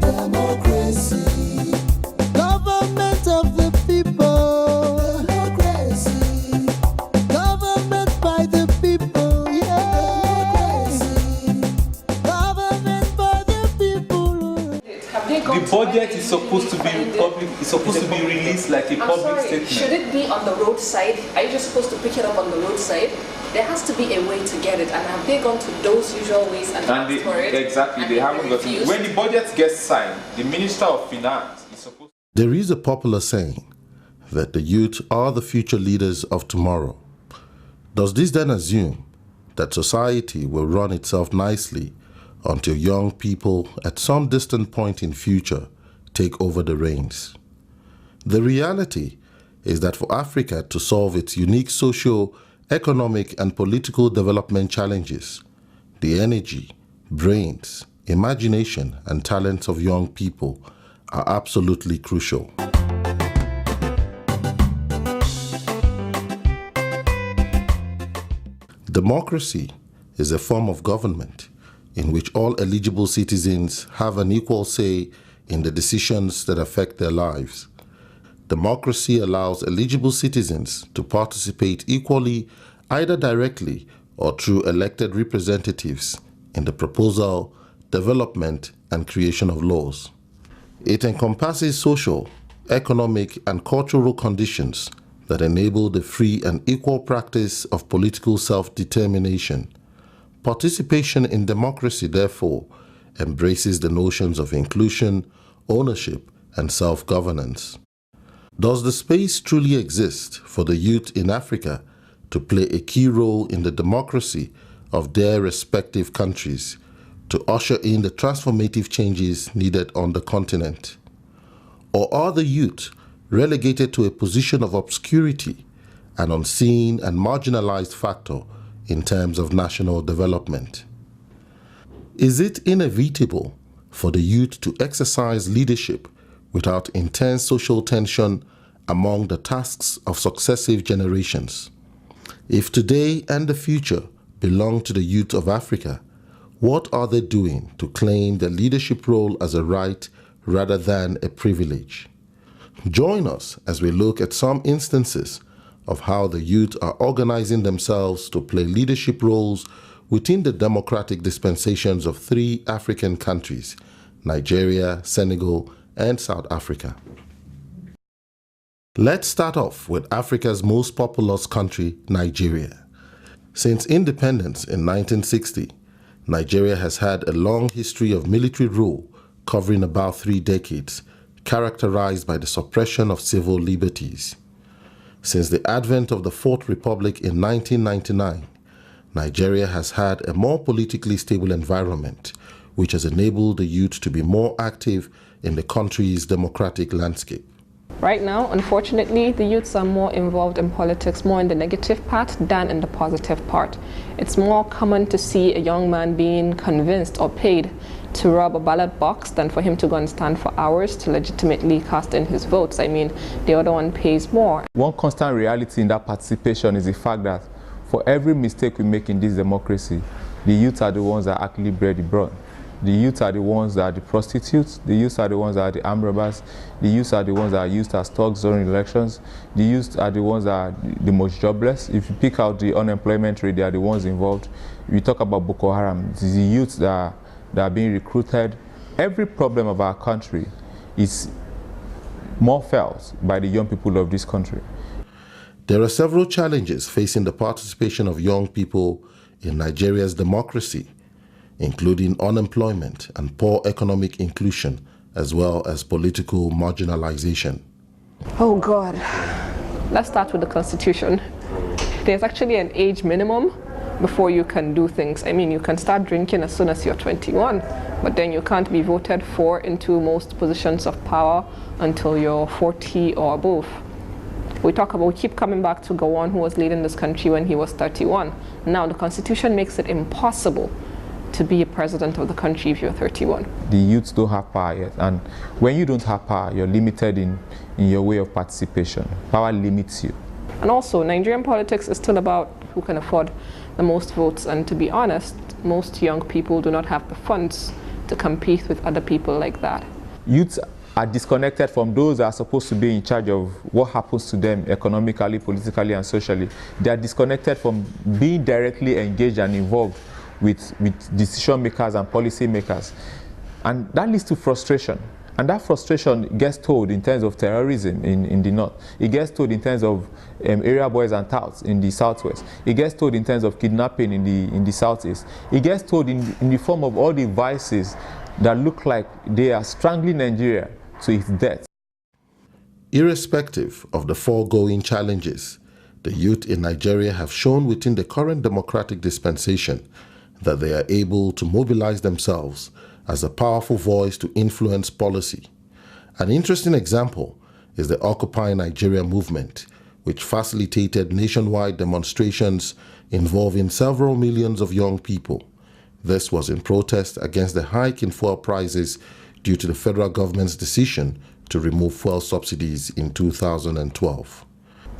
Democracy. Government of the people. Democracy. Government by the people. Yeah. Democracy. Government by the people. The budget is supposed to be public. It's supposed to be released like a public statement. Should it be on the roadside? Are you just supposed to pick it up on the roadside? There has to be a way to get it, and have they gone to those usual ways and asked for it? Exactly, they haven't gotten it. When the budget gets signed, the Minister of Finance is supposed. There is a popular saying that the youth are the future leaders of tomorrow. Does this then assume that society will run itself nicely until young people at some distant point in future take over the reins? The reality is that for Africa to solve its unique socio-economic and political development challenges, the energy, brains, imagination, and talents of young people are absolutely crucial. Democracy is a form of government in which all eligible citizens have an equal say in the decisions that affect their lives. Democracy allows eligible citizens to participate equally, either directly or through elected representatives, in the proposal, development, and creation of laws. It encompasses social, economic, and cultural conditions that enable the free and equal practice of political self-determination. Participation in democracy, therefore, embraces the notions of inclusion, ownership, and self-governance. Does the space truly exist for the youth in Africa to play a key role in the democracy of their respective countries, to usher in the transformative changes needed on the continent? Or are the youth relegated to a position of obscurity, an unseen and marginalized factor in terms of national development? Is it inevitable for the youth to exercise leadership without intense social tension among the tasks of successive generations? If today and the future belong to the youth of Africa, what are they doing to claim the leadership role as a right rather than a privilege? Join us as we look at some instances of how the youth are organizing themselves to play leadership roles within the democratic dispensations of 3 African countries, Nigeria, Senegal, and South Africa. Let's start off with Africa's most populous country, Nigeria. Since independence in 1960, Nigeria has had a long history of military rule covering about 3 decades, characterized by the suppression of civil liberties. Since the advent of the Fourth Republic in 1999, Nigeria has had a more politically stable environment, which has enabled the youth to be more active in the country's democratic landscape. Right now, unfortunately, the youths are more involved in politics, more in the negative part than in the positive part. It's more common to see a young man being convinced or paid to rob a ballot box than for him to go and stand for hours to legitimately cast in his votes. I mean, the other one pays more. One constant reality in that participation is the fact that for every mistake we make in this democracy, the youth are the ones that actually bear the brunt. The youth are the ones that are the prostitutes, the youth are the ones that are the armed robbers, the youth are the ones that are used as thugs during elections, the youth are the ones that are the most jobless. If you pick out the unemployment rate, they are the ones involved. We talk about Boko Haram, it's the youth that are being recruited. Every problem of our country is more felt by the young people of this country. There are several challenges facing the participation of young people in Nigeria's democracy, including unemployment and poor economic inclusion, as well as political marginalization. Oh God. Let's start with the Constitution. There's actually an age minimum before you can do things. I mean, you can start drinking as soon as you're 21, but then you can't be voted for into most positions of power until you're 40 or above. We keep coming back to Gowon, who was leading this country when he was 31. Now the Constitution makes it impossible to be a president of the country if you're 31. The youths don't have power yet, and when you don't have power, you're limited in your way of participation. Power limits you. And also, Nigerian politics is still about who can afford the most votes, and to be honest, most young people do not have the funds to compete with other people like that. Youths are disconnected from those that are supposed to be in charge of what happens to them economically, politically, and socially. They are disconnected from being directly engaged and involved with decision makers and policy makers. And that leads to frustration. And that frustration gets told in terms of terrorism in the north. It gets told in terms of area boys and touts in the southwest. It gets told in terms of kidnapping in the southeast. It gets told in the form of all the vices that look like they are strangling Nigeria to its death. Irrespective of the foregoing challenges, the youth in Nigeria have shown within the current democratic dispensation that they are able to mobilize themselves as a powerful voice to influence policy. An interesting example is the Occupy Nigeria movement, which facilitated nationwide demonstrations involving several millions of young people. This was in protest against the hike in fuel prices due to the federal government's decision to remove fuel subsidies in 2012.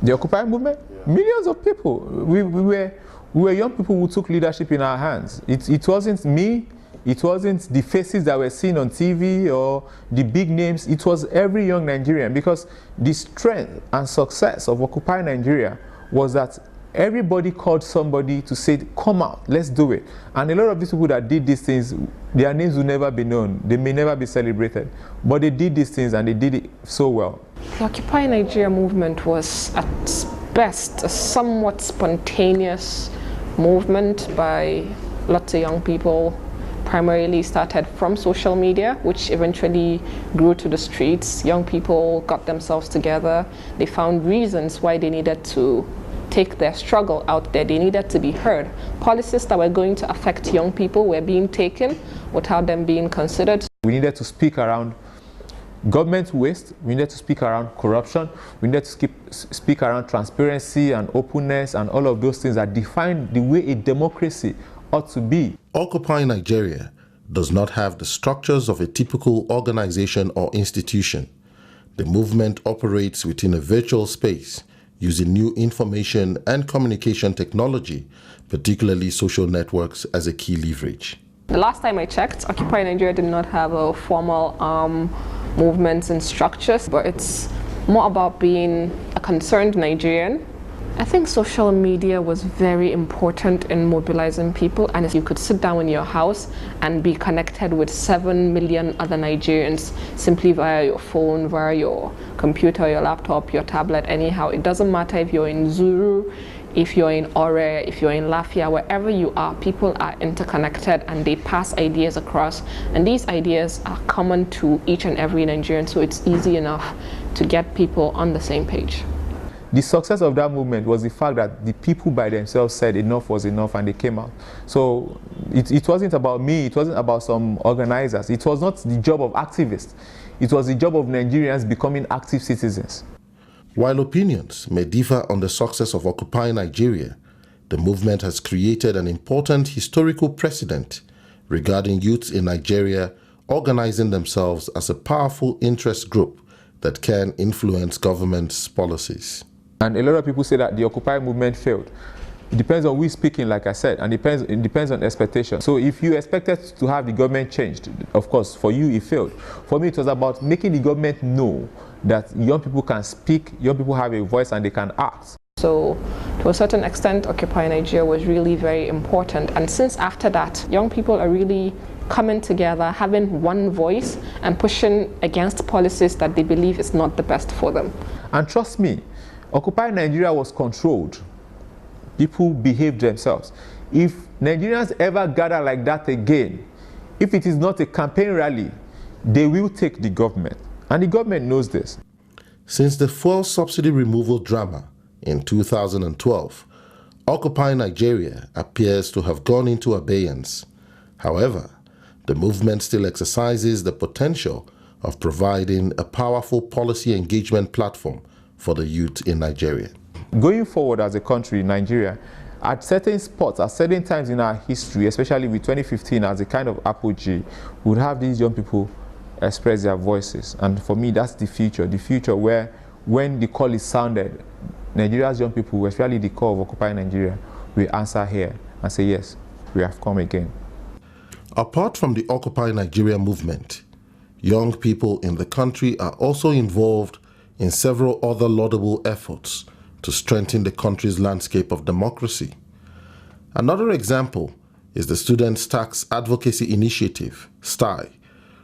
The Occupy movement? Yeah. Millions of people. We were young people who took leadership in our hands. It wasn't me. It wasn't the faces that were seen on TV or the big names. It was every young Nigerian, because the strength and success of Occupy Nigeria was that everybody called somebody to say, come out, let's do it. And a lot of these people that did these things, their names will never be known. They may never be celebrated. But they did these things and they did it so well. The Occupy Nigeria movement was at best a somewhat spontaneous movement by lots of young people. Primarily started from social media, which eventually grew to the streets. Young people got themselves together. They found reasons why they needed to take their struggle out there. They needed to be heard. Policies that were going to affect young people were being taken without them being considered. We needed to speak around government waste. We needed to speak around corruption. We needed to speak around transparency and openness and all of those things that define the way a democracy ought to be. Occupy Nigeria does not have the structures of a typical organization or institution. The movement operates within a virtual space using new information and communication technology, particularly social networks, as a key leverage. The last time I checked, Occupy Nigeria did not have a formal movements and structures, but it's more about being a concerned Nigerian. I think social media was very important in mobilizing people, and you could sit down in your house and be connected with 7 million other Nigerians simply via your phone, via your computer, your laptop, your tablet, anyhow. It doesn't matter if you're in Zuru, if you're in Ore, if you're in Lafia, wherever you are, people are interconnected and they pass ideas across. And these ideas are common to each and every Nigerian, so it's easy enough to get people on the same page. The success of that movement was the fact that the people by themselves said enough was enough and they came out. So it wasn't about me, it wasn't about some organizers. It was not the job of activists. It was the job of Nigerians becoming active citizens. While opinions may differ on the success of Occupy Nigeria, the movement has created an important historical precedent regarding youths in Nigeria organizing themselves as a powerful interest group that can influence government's policies. And a lot of people say that the Occupy movement failed. It depends on who is speaking, like I said, and it depends on expectation. So if you expected to have the government changed, of course, for you it failed. For me, it was about making the government know that young people can speak, young people have a voice, and they can act. So to a certain extent, Occupy Nigeria was really very important. And since after that, young people are really coming together, having one voice, and pushing against policies that they believe is not the best for them. And trust me, Occupy Nigeria was controlled. People behaved themselves. If Nigerians ever gather like that again, if it is not a campaign rally, they will take the government. And the government knows this. Since the fuel subsidy removal drama in 2012, Occupy Nigeria appears to have gone into abeyance. However, the movement still exercises the potential of providing a powerful policy engagement platform for the youth in Nigeria. Going forward as a country, Nigeria, at certain spots, at certain times in our history, especially with 2015 as a kind of apogee, we would have these young people express their voices. And for me, that's the future where when the call is sounded, Nigeria's young people, especially the core of Occupy Nigeria, will answer here and say yes. we have come again. Apart from the Occupy Nigeria movement, young people in the country are also involved in several other laudable efforts to strengthen the country's landscape of democracy. Another example is the Students' Tax Advocacy Initiative, STAI,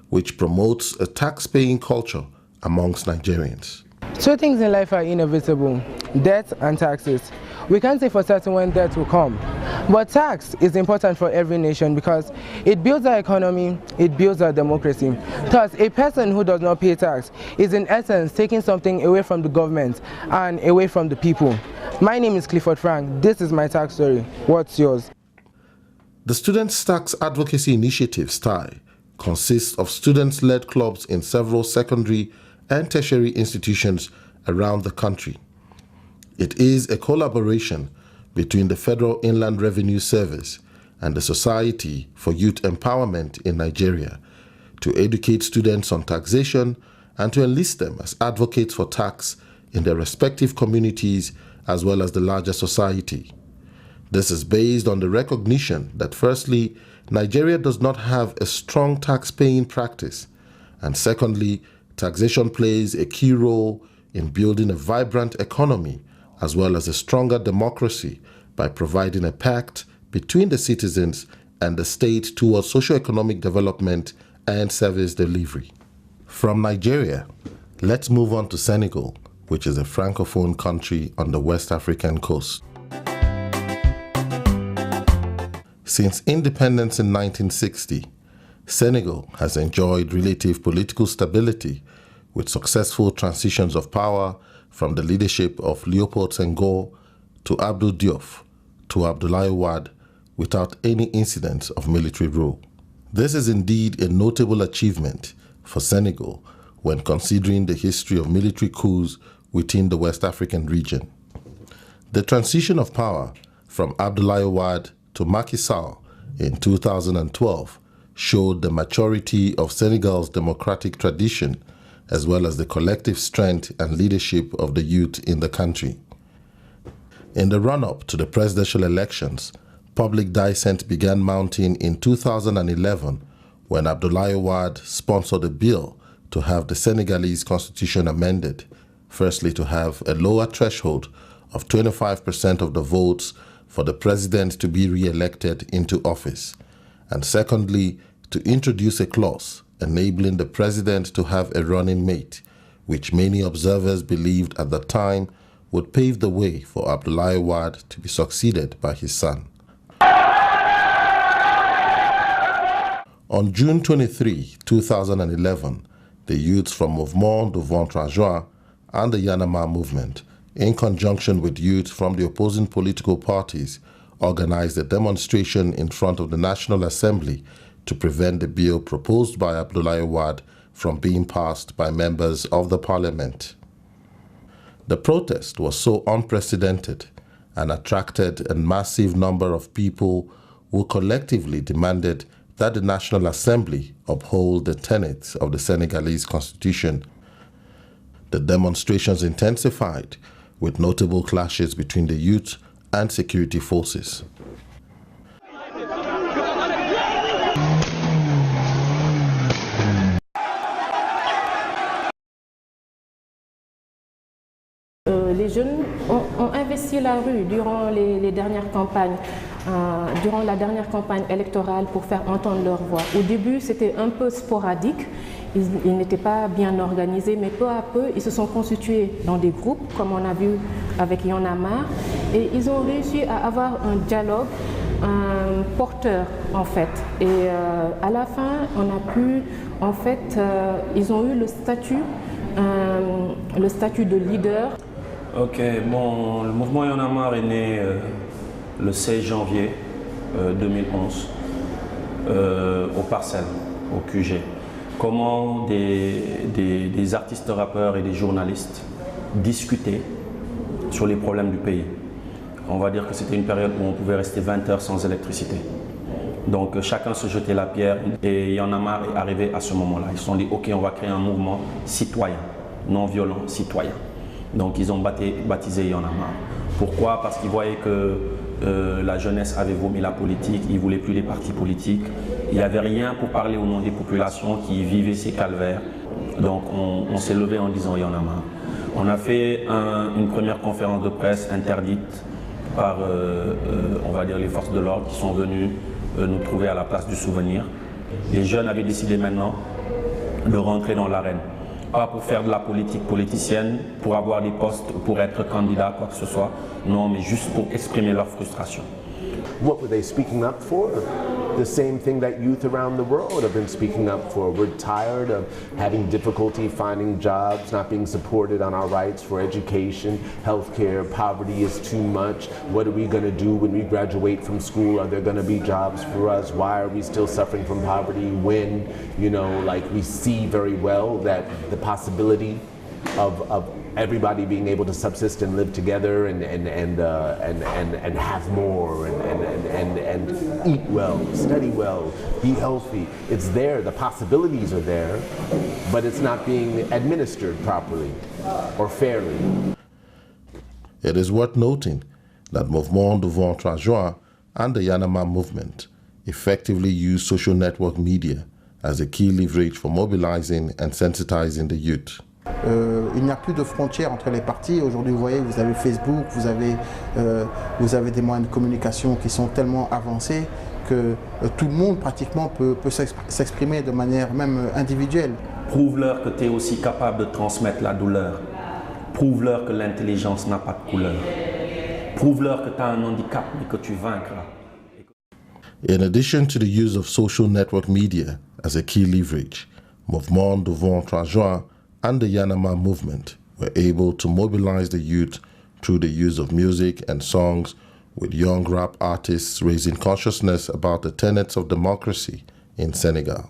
which promotes a tax-paying culture amongst Nigerians. Two things in life are inevitable: debt and taxes. We can't say for certain when debt will come, but tax is important for every nation because it builds our economy, it builds our democracy. Thus, a person who does not pay tax is in essence taking something away from the government and away from the people. My name is Clifford Frank. This is my tax story. What's yours? The Students' Tax Advocacy Initiative, STAI, consists of students-led clubs in several secondary and tertiary institutions around the country. It is a collaboration between the Federal Inland Revenue Service and the Society for Youth Empowerment in Nigeria to educate students on taxation and to enlist them as advocates for tax in their respective communities as well as the larger society. This is based on the recognition that firstly, Nigeria does not have a strong tax-paying practice, and secondly, taxation plays a key role in building a vibrant economy as well as a stronger democracy by providing a pact between the citizens and the state towards socio-economic development and service delivery. From Nigeria, let's move on to Senegal, which is a francophone country on the West African coast. Since independence in 1960, Senegal has enjoyed relative political stability with successful transitions of power from the leadership of Léopold Senghor to Abdou Diouf to Abdoulaye Wade without any incidents of military rule. This is indeed a notable achievement for Senegal when considering the history of military coups within the West African region. The transition of power from Abdoulaye Wade to Macky Sall in 2012 showed the maturity of Senegal's democratic tradition as well as the collective strength and leadership of the youth in the country. In the run-up to the presidential elections, public dissent began mounting in 2011 when Abdoulaye Wade sponsored a bill to have the Senegalese constitution amended, firstly to have a lower threshold of 25% of the votes for the president to be re-elected into office, and secondly, to introduce a clause enabling the president to have a running mate, which many observers believed at the time would pave the way for Abdoulaye Wade to be succeeded by his son. On June 23, 2011, the youths from Mouvement du Ventre Joie and the Yanama movement, in conjunction with youth from the opposing political parties, organized a demonstration in front of the National Assembly to prevent the bill proposed by Abdoulaye Wade from being passed by members of the parliament. The protest was so unprecedented and attracted a massive number of people who collectively demanded that the National Assembly uphold the tenets of the Senegalese constitution. The demonstrations intensified, with notable clashes between the youth and security forces. Les jeunes ont investi la rue durant les dernières campagnes, durant la dernière campagne électorale pour faire entendre leur voix. Au début, c'était un peu sporadique, ils n'étaient pas bien organisés, mais peu à peu, ils se sont constitués dans des groupes, comme on a vu avec Y'en a marre, et ils ont réussi à avoir un dialogue porteur, en fait. Et à la fin, on a pu, en fait, ils ont eu le statut de leader. Ok, bon, le mouvement Y'en a marre est né le 16 janvier 2011 au Parcelles, au QG. Comment des artistes rappeurs et des journalistes discutaient sur les problèmes du pays. On va dire que c'était une période où on pouvait rester 20 heures sans électricité. Donc chacun se jetait la pierre et Y'en a marre est arrivé à ce moment-là. Ils se sont dit ok, on va créer un mouvement citoyen, non violent, citoyen. Donc ils ont baptisé Y'en a marre. Pourquoi? Parce qu'ils voyaient que la jeunesse avait vomi la politique, ils ne voulaient plus les partis politiques. Il n'y avait rien pour parler au nom des populations qui vivaient ces calvaires. Donc on s'est levé en disant il y en a marre. On a fait une première conférence de presse interdite par, on va dire, les forces de l'ordre qui sont venues nous trouver à la place du souvenir. Les jeunes avaient décidé maintenant de rentrer dans l'arène. Pas pour faire de la politique politicienne, pour avoir des postes, pour être candidat, quoi que ce soit. Non, mais juste pour exprimer leur frustration. What were they speaking up for? The same thing that youth around the world have been speaking up for. We're tired of having difficulty finding jobs, not being supported on our rights for education, healthcare, poverty is too much. What are we going to do when we graduate from school? Are there going to be jobs for us? Why are we still suffering from poverty when, you know, like we see very well that the possibility of everybody being able to subsist and live together and have more and eat well, study well, be healthy. It's there, the possibilities are there, but it's not being administered properly or fairly. It is worth noting that Mouvement Devant 3 Juin and the Yanama movement effectively use social network media as a key leverage for mobilizing and sensitizing the youth. Il n'y a plus de frontières entre les partis. Aujourd'hui, vous voyez, vous avez Facebook, vous avez des moyens de communication qui sont tellement avancés que tout le monde pratiquement peut s'exprimer de manière même individuelle. Prouve-leur que tu es aussi capable de transmettre la douleur. Prouve-leur que l'intelligence n'a pas de couleur. Prouve-leur que tu as un handicap mais que tu vaincras. In addition to the use of social network media as a key leverage, Mouvement Devant 3 Juin and the Yanama movement were able to mobilize the youth through the use of music and songs, with young rap artists raising consciousness about the tenets of democracy in Senegal.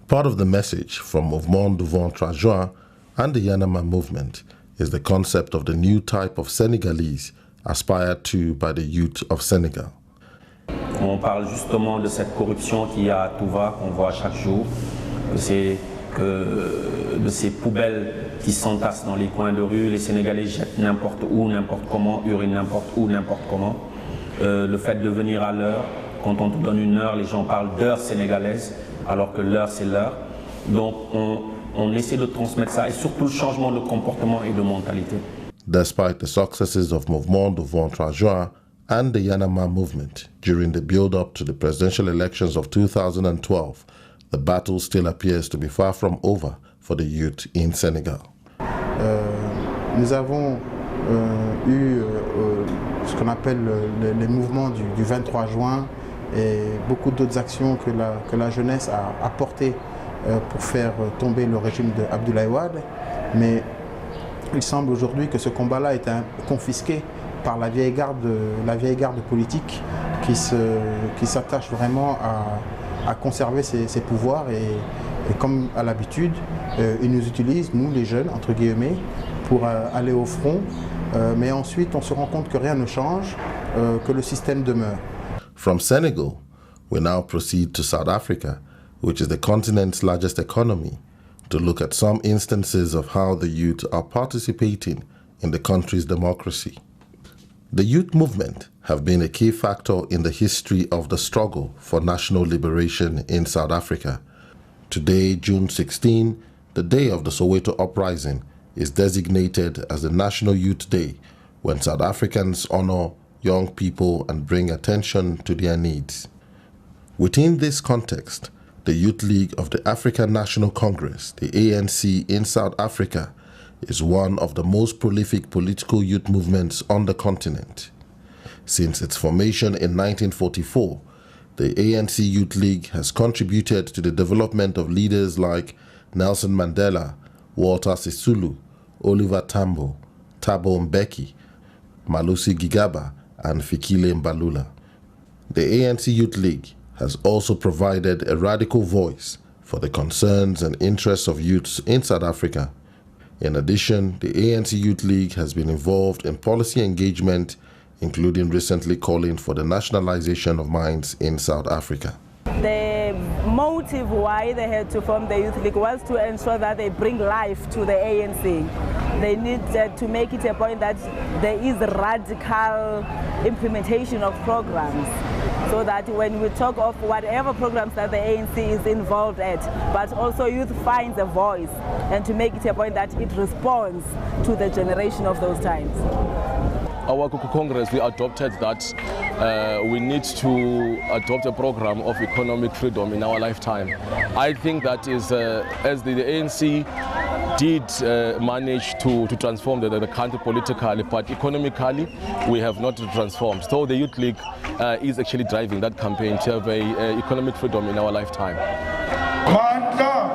Part of the message from Mouvement Devant 3 Juin and the Yanama movement is the concept of the new type of Senegalese aspired to by the youth of Senegal. On parle justement de cette corruption qui a à tout va, qu'on voit chaque jour, de ces poubelles qui s'entassent dans les coins de rue, les Sénégalais jettent n'importe où, n'importe comment, urinent n'importe où, n'importe comment. Le fait de venir à l'heure, quand on te donne une heure, les gens parlent d'heure sénégalaise, alors que l'heure c'est l'heure. Donc on essaie de transmettre ça, et surtout le changement de comportement et de mentalité. Despite the successes of Mouvement Devant 3 Juin and the Yanama movement during the build-up to the presidential elections of 2012, the battle still appears to be far from over for the youth in Senegal. Nous avons eu ce qu'on appelle les mouvements du 23 juin et beaucoup d'autres actions que la jeunesse a portées pour faire tomber le régime d'Abdoulaye Wade. Mais il semble aujourd'hui que ce combat-là est confisqué par la vieille garde politique qui s'attache vraiment à conserver ses pouvoirs et comme à l'habitude, ils nous utilisent, nous les jeunes, entre guillemets, pour aller au front, mais ensuite on se rend compte que rien ne change, que le système demeure. From Senegal, we now proceed to South Africa, which is the continent's largest economy, to look at some instances of how the youth are participating in the country's democracy. The youth movement have been a key factor in the history of the struggle for national liberation in South Africa. Today, June 16, the day of the Soweto uprising, is designated as the National Youth Day, when South Africans honor young people and bring attention to their needs. Within this context, the Youth League of the African National Congress, the ANC in South Africa, is one of the most prolific political youth movements on the continent. Since its formation in 1944, the ANC Youth League has contributed to the development of leaders like Nelson Mandela, Walter Sisulu, Oliver Tambo, Thabo Mbeki, Malusi Gigaba, and Fikile Mbalula. The ANC Youth League has also provided a radical voice for the concerns and interests of youths in South Africa. In addition, the ANC Youth League has been involved in policy engagement, including recently calling for the nationalization of mines in South Africa. The the motive why they had to form the Youth League was to ensure that they bring life to the ANC. They need to make it a point that there is radical implementation of programs, so that when we talk of whatever programs that the ANC is involved at, but also youth finds a voice, and to make it a point that it responds to the generation of those times. Our Congress, we adopted that we need to adopt a program of economic freedom in our lifetime. I think that is, as the ANC did manage to transform the country politically, but economically we have not transformed. So the Youth League is actually driving that campaign to have economic freedom in our lifetime. Mandla,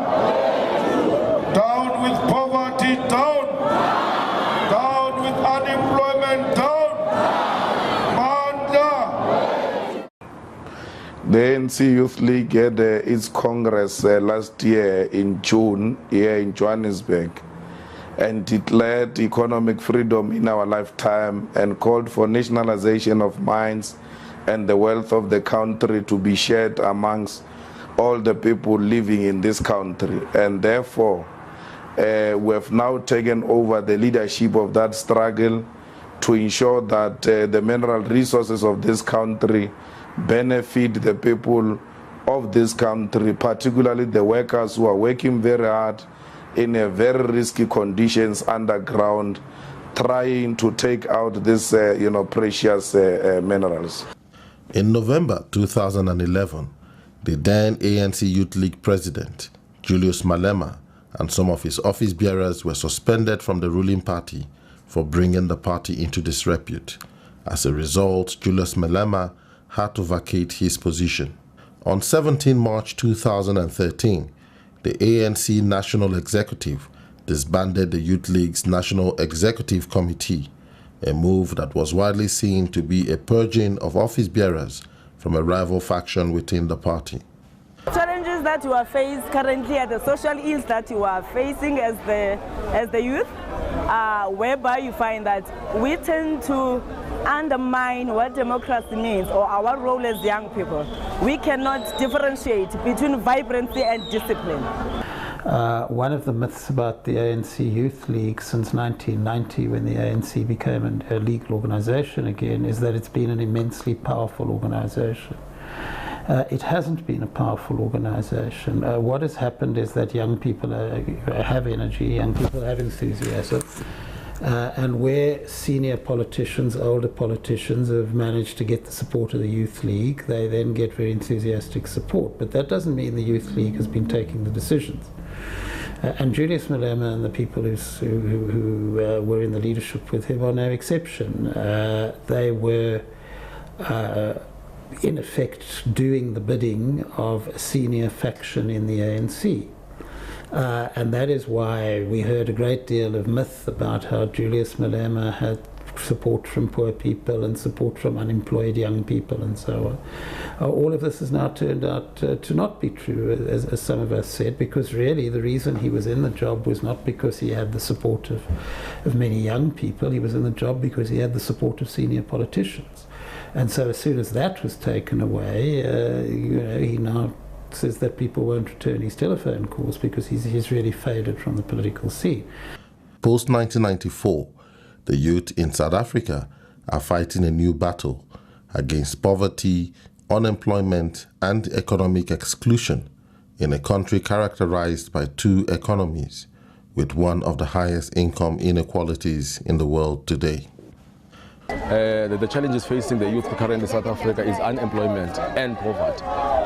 down with poverty, down with unemployment, down. Mandla. The ANC Youth League had its Congress last year in June here in Johannesburg, and declared economic freedom in our lifetime and called for nationalization of mines and the wealth of the country to be shared amongst all the people living in this country. And therefore, we have now taken over the leadership of that struggle to ensure that the mineral resources of this country benefit the people of this country, particularly the workers who are working very hard in very risky conditions underground, trying to take out these precious minerals. In November 2011, the then ANC Youth League president, Julius Malema, and some of his office bearers were suspended from the ruling party for bringing the party into disrepute. As a result, Julius Malema had to vacate his position. On 17 March 2013, the ANC National Executive disbanded the Youth League's National Executive Committee, a move that was widely seen to be a purging of office bearers from a rival faction within the party. Challenges that you are faced currently are the social ills that you are facing as the youth, whereby you find that we tend to undermine what democracy means, or our role as young people. We cannot differentiate between vibrancy and discipline. One of the myths about the ANC Youth League since 1990, when the ANC became a legal organization again, is that it's been an immensely powerful organization. It hasn't been a powerful organization. What has happened is that young people have energy, young people have enthusiasm, and where senior politicians, older politicians have managed to get the support of the Youth League, they then get very enthusiastic support. But that doesn't mean the Youth League has been taking the decisions. And Julius Malema and the people who were in the leadership with him are no exception. They were in effect doing the bidding of a senior faction in the ANC. And that is why we heard a great deal of myth about how Julius Malema had support from poor people and support from unemployed young people and so on. All of this has now turned out to not be true, as some of us said, because really the reason he was in the job was not because he had the support of many young people. He was in the job because he had the support of senior politicians. And so as soon as that was taken away, he now says that people won't return his telephone calls because he's really faded from the political scene. Post-1994, the youth in South Africa are fighting a new battle against poverty, unemployment, and economic exclusion in a country characterized by two economies, with one of the highest income inequalities in the world today. The challenges facing the youth currently in South Africa is unemployment and poverty,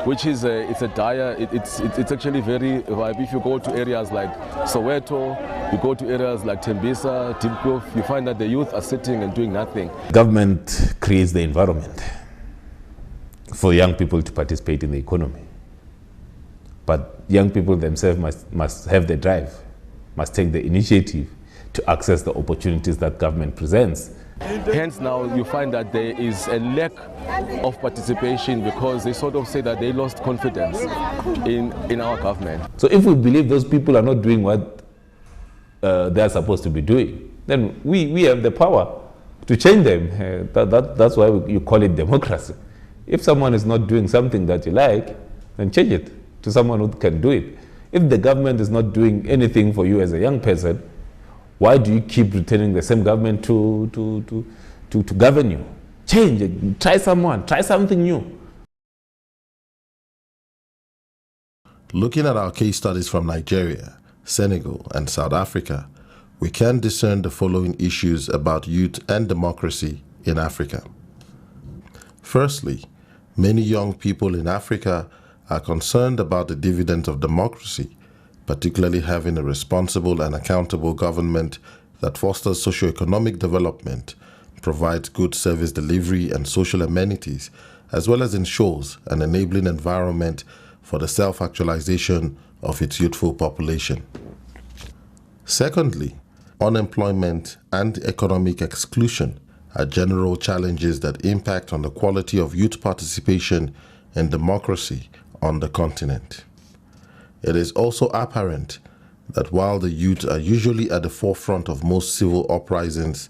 which is it's a dire. It's actually very. If you go to areas like Soweto, you go to areas like Tembisa, Diepkloof, you find that the youth are sitting and doing nothing. Government creates the environment for young people to participate in the economy, but young people themselves must have the drive, must take the initiative to access the opportunities that government presents. Hence now you find that there is a lack of participation because they sort of say that they lost confidence in our government. So if we believe those people are not doing what they are supposed to be doing, then we have the power to change them. That's why you call it democracy. If someone is not doing something that you like, and change it to someone who can do it. If the government is not doing anything for you as a young person, why do you keep returning the same government to govern you? Change it, try something new. Looking at our case studies from Nigeria, Senegal, and South Africa, we can discern the following issues about youth and democracy in Africa. Firstly, many young people in Africa are concerned about the dividends of democracy, particularly having a responsible and accountable government that fosters socio-economic development, provides good service delivery and social amenities, as well as ensures an enabling environment for the self-actualization of its youthful population. Secondly, unemployment and economic exclusion are general challenges that impact on the quality of youth participation in democracy on the continent. It is also apparent that while the youth are usually at the forefront of most civil uprisings,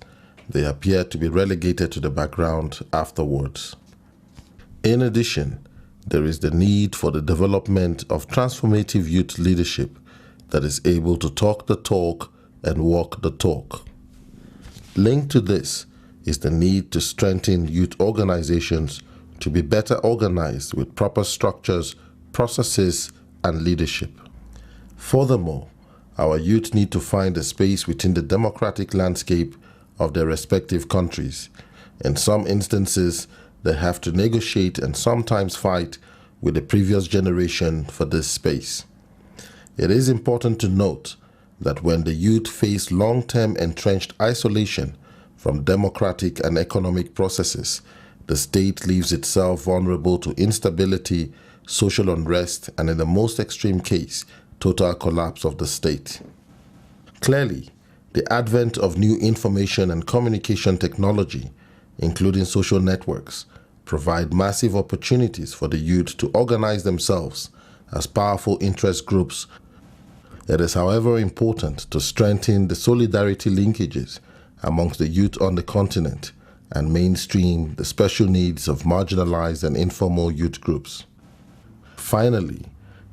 they appear to be relegated to the background afterwards. In addition, there is the need for the development of transformative youth leadership that is able to talk the talk and walk the talk. Linked to this is the need to strengthen youth organizations to be better organized with proper structures, processes, and leadership. Furthermore, our youth need to find a space within the democratic landscape of their respective countries. In some instances, they have to negotiate and sometimes fight with the previous generation for this space. It is important to note that when the youth face long-term entrenched isolation from democratic and economic processes, the state leaves itself vulnerable to instability, social unrest, and in the most extreme case, total collapse of the state. Clearly, the advent of new information and communication technology, including social networks, provide massive opportunities for the youth to organize themselves as powerful interest groups. It is, however, important to strengthen the solidarity linkages amongst the youth on the continent and mainstream the special needs of marginalized and informal youth groups. Finally,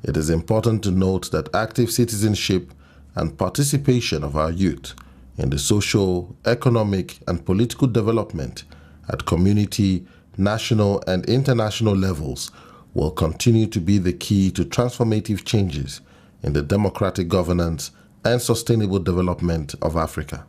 it is important to note that active citizenship and participation of our youth in the social, economic, and political development at community, national, and international levels will continue to be the key to transformative changes in the democratic governance and sustainable development of Africa.